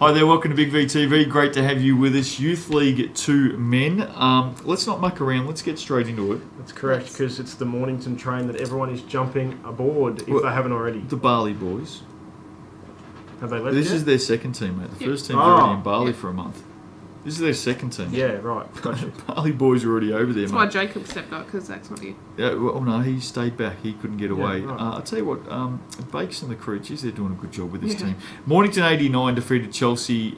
Hi there, welcome to Big V TV. Great to have you with us. Youth League 2 men. Let's not muck around, let's get straight into it. That's correct, because it's the Mornington train that everyone is jumping aboard, if they haven't already. The Bali boys. Have they left This yet? is their second team, mate. The first team's already in Bali for a month. This is their second team. Yeah, right. Gotcha. Bali boys are already over there, That's mate. why Jacob stepped up, because Zach's not here. Yeah, well, no, he stayed back. He couldn't get away. right. I'll tell you what, Bakes and the crew, geez, they're doing a good job with this team. Mornington 89 defeated Chelsea.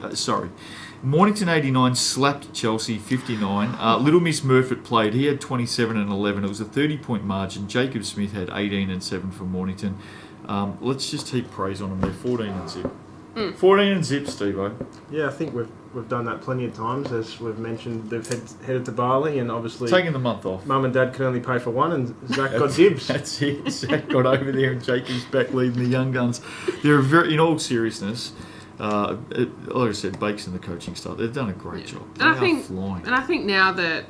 Mornington 89 slapped Chelsea 59. Little Miss Murphy played. He had 27 and 11. It was a 30-point margin. Jacob Smith had 18 and 7 for Mornington. Let's just heap praise on them. They're 14 and zip. 14 and zip, Steve-O. Yeah, I think we've done that plenty of times, as we've mentioned. They've headed to Bali, and obviously Taking the month off. Mum and Dad could only pay for one, and Zach got dibs. That's it. Zach got over there, and Jacob's back leading the young guns. They're very, in all seriousness, like I said, Bakes and the coaching staff, they've done a great job. They are flying. And I think now that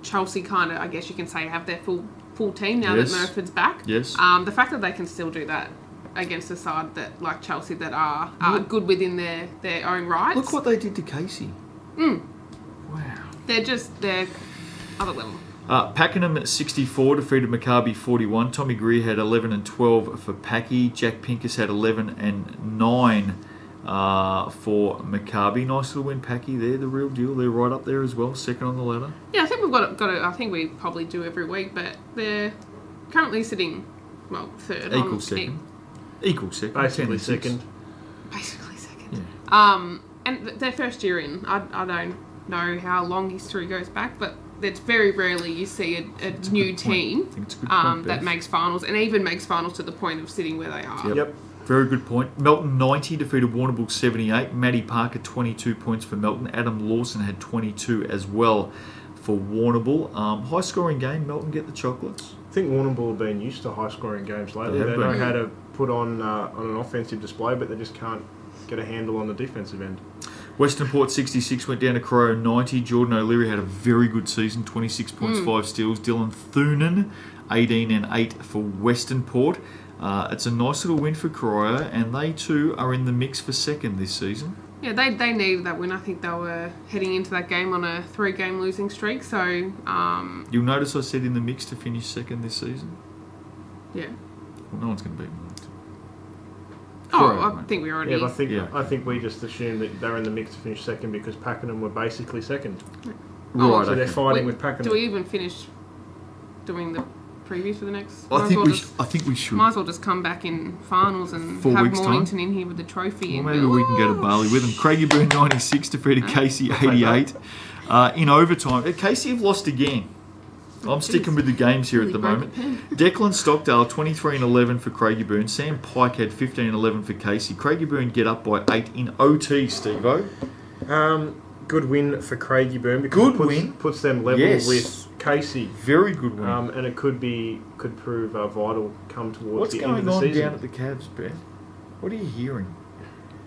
Chelsea kind of, I guess you can say, have their full team now that Murphy's back. Yes. The fact that they can still do that against a side that like Chelsea that are good within their own rights. Look what they did to Casey. Wow. They're other level. Pakenham at 64 defeated Maccabi 41. Tommy Greer had 11 and 12 for Packy. Jack Pincus had 11 and 9 for Maccabi. Nice little win, Packy. They're the real deal. They're right up there as well, second on the ladder. Yeah, I think we've got it. I think we probably do every week, but they're currently sitting third. Equal second. Basically second. Basically second. Yeah. And their first year in, I don't know how long history goes back, but it's very rarely you see a new team that makes finals, and even makes finals to the point of sitting where they are. Yep. Very good point. Milton 90 defeated Warrnambool 78. Matty Parker 22 points for Milton. Adam Lawson had 22 as well for Warrnambool. High scoring game. Milton get the chocolates. I think Warrnambool have been used to high scoring games lately. They know how to put on an offensive display, but they just can't get a handle on the defensive end. Western Port 66 went down to Crow 90. Jordan O'Leary had a very good season, 26 points, 5 steals. Dylan Thunen, 18 and 8 for Western Port. It's a nice little win for Crow, and they too are in the mix for second this season. Yeah, they needed that win. I think they were heading into that game on a 3-game losing streak. So you'll notice I said in the mix to finish second this season. Yeah. Well, no one's going to beat Mornington. I think we already. Yeah, I think we just assumed that they're in the mix to finish second because Pakenham were basically second. Right. So they're fighting with Pakenham. Do we even finish doing the previews for the next? I think we should. Might as well just come back in finals and 4 have weeks Mornington in here with the trophy. Well, maybe we can go to Bali with them. Craigieburn 96 defeated Casey 88 in overtime. Casey have lost again. I'm sticking with the games here at the moment. Declan Stockdale 23 and 11 for Craigieburn. Sam Pike had 15 and 11 for Casey. Craigieburn get up by 8 in OT. Steve-O. Good win for Craigieburn because puts them level with Casey. Very good win. And it could prove vital come towards the end of the season. What's going on down at the Cavs, Beth? What are you hearing?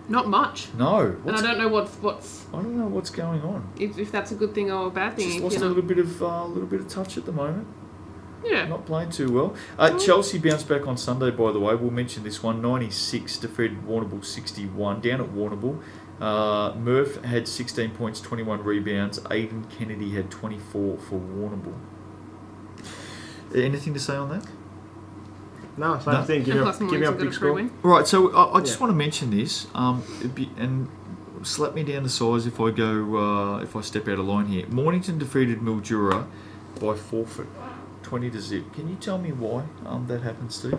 Not much. No. And I don't know what's. I don't know what's going on. If that's a good thing or a bad thing. Just lost a little bit of touch at the moment. Yeah. Not playing too well. Chelsea bounced back on Sunday, by the way. We'll mention this one. 96 defeated Warrnambool 61 down at Warrnambool. Murph had 16 points, 21 rebounds. Aidan Kennedy had 24 for Warrnambool. Anything to say on that? No, same thing. Give me a big score. Right, so I just want to mention this, and slap me down the size if I go if I step out of line here. Mornington defeated Mildura by forfeit, 20 to zip. Can you tell me why that happened, Steve?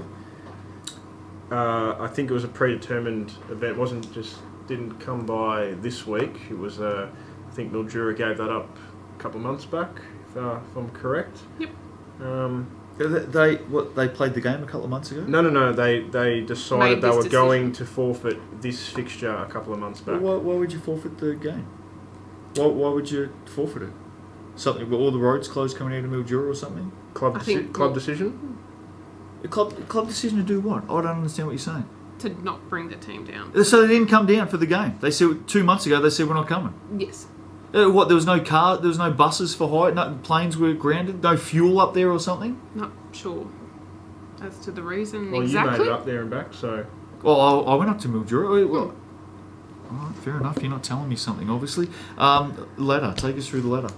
I think it was a predetermined event. Didn't come by this week. It was I think Mildura gave that up a couple of months back, if I'm correct. Yep. They played the game a couple of months ago? No. They decided they were going to forfeit this fixture a couple of months back. Why would you forfeit the game? Why would you forfeit it? Something with all the roads closed coming out of Mildura or something? Club decision? A club decision to do what? I don't understand what you're saying. To not bring the team down. So they didn't come down for the game. They said 2 months ago. They said we're not coming. Yes. What? There was no car. There was no buses for hire. No planes were grounded. No fuel up there or something. Not sure as to the reason exactly. Well, you made it up there and back, so. Well, I went up to Mildura. Well, All right, fair enough. You're not telling me something, obviously. Ladder. Take us through the ladder.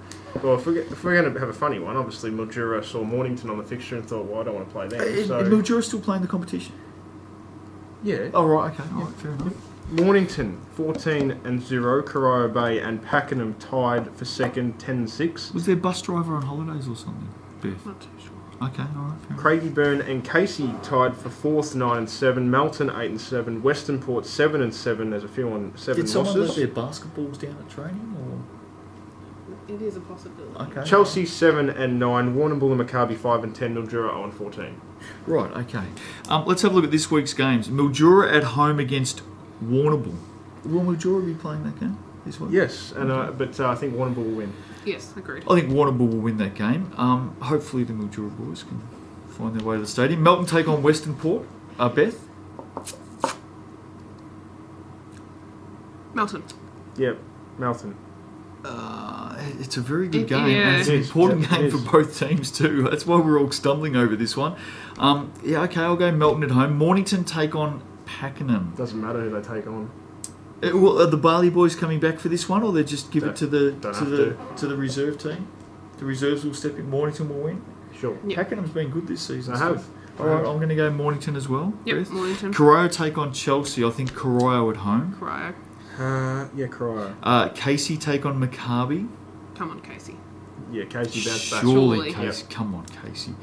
Well, if we're going to have a funny one, obviously Mildura saw Mornington on the fixture and thought, well, I don't want to play them. Is So Mildura still playing the competition? yeah. Oh, right, okay. All right, fair enough. Mornington 14-0, Corio Bay and Pakenham tied for second 10-6. Was their bus driver on holidays or something, Beth? Not too sure. Okay, all right, fair enough. Craigieburn and Casey tied for fourth 9-7. Melton 8-7. Western Port 7-7. There's a few on 7 Did someone let losses. their basketballs down at training, or...? It is a possibility. Okay. Chelsea 7-9. Warrnambool and Maccabi 5-10. Mildura 0-14. Right, okay. Let's have a look at this week's games. Mildura at home against Warrnambool. Will Mildura be playing that game this week? Yes, and but I think Warrnambool will win. Yes, agreed. I think Warrnambool will win that game. Hopefully the Mildura boys can find their way to the stadium. Melton take on Western Port. Beth? Melton. Yep, Melton. It's a very good game, yeah. and it's an It is. important Yeah, game it for is. both teams too. That's why we're all stumbling over this one. Yeah, okay, I'll go Melton at home. Mornington take on Pakenham. Doesn't matter who they take on. Well, are the Barley boys coming back for this one, or they just give it to the Don't to the reserve team? The reserves will step in. Mornington will win. Sure. Yep. Pakenham's been good this season. They still. have. All right, I'm going to go Mornington as well. Yep, Beth. Mornington. Corio take on Chelsea. I think Corio at home. Corio. Yeah, Corio. Casey take on Maccabi. Come on, Casey. Yeah, Casey bounced back. Surely, Surely. Casey. Yep. Come on, Casey.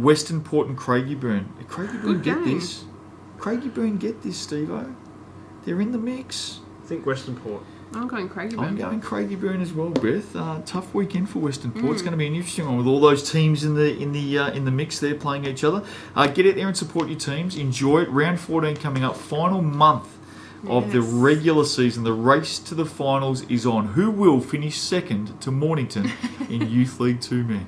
Western Port and Craigieburn. Craigieburn Good get game. this. Craigieburn get this, Steve-O. They're in the mix. I think Western Port. I'm going Craigieburn. I'm going Craigieburn as well, Beth. Tough weekend for Western Port. It's going to be an interesting one with all those teams in the mix there playing each other. Get out there and support your teams. Enjoy it. Round 14 coming up. Final month of the Yes. regular season. The race to the finals is on. Who will finish second to Mornington in Youth League 2 men?